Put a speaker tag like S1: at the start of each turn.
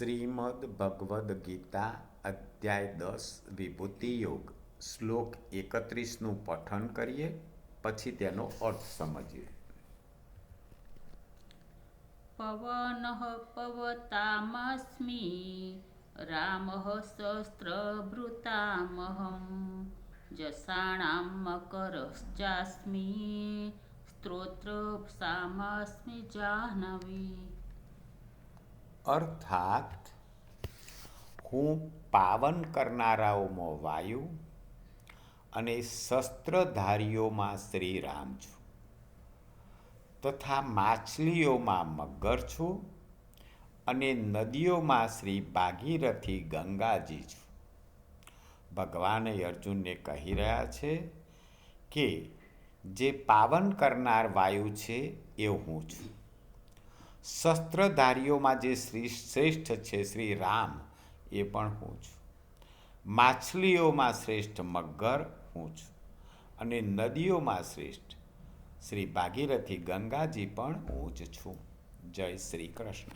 S1: શ્રીમદ ભગવદ્ ગીતા અધ્યાય 10 વિભૂતિ યોગ શ્લોક 31નું પઠન કરીએ, પછી તેનો અર્થ સમજીએ.
S2: પવનઃ પવતામસ્મિ રામઃ શસ્ત્રભૃતામહં જસાણાં મકરશ્ચાસ્મિ સ્ત્રોત્રસામસ્મિ જાહ્નવી.
S1: અર્થાત હું પાવન કરનારાઓમાં વાયુ અને શસ્ત્રધારીઓમાં શ્રી રામ છું, તથા માછલીઓમાં મગર છું અને નદીઓમાં શ્રી ભાગીરથી ગંગાજી છું. ભગવાન અર્જુનને કહી રહ્યા છે કે જે પાવન કરનાર વાયુ છે એ હું છું. શસ્ત્રધારીઓમાં જે શ્રેષ્ઠ છે શ્રી રામ એ પણ હું છું. માછલીઓમાં શ્રેષ્ઠ મગર હું છું અને નદીઓમાં શ્રેષ્ઠ શ્રી ભાગીરથી ગંગાજી પણ હું જ છું. જય શ્રી કૃષ્ણ.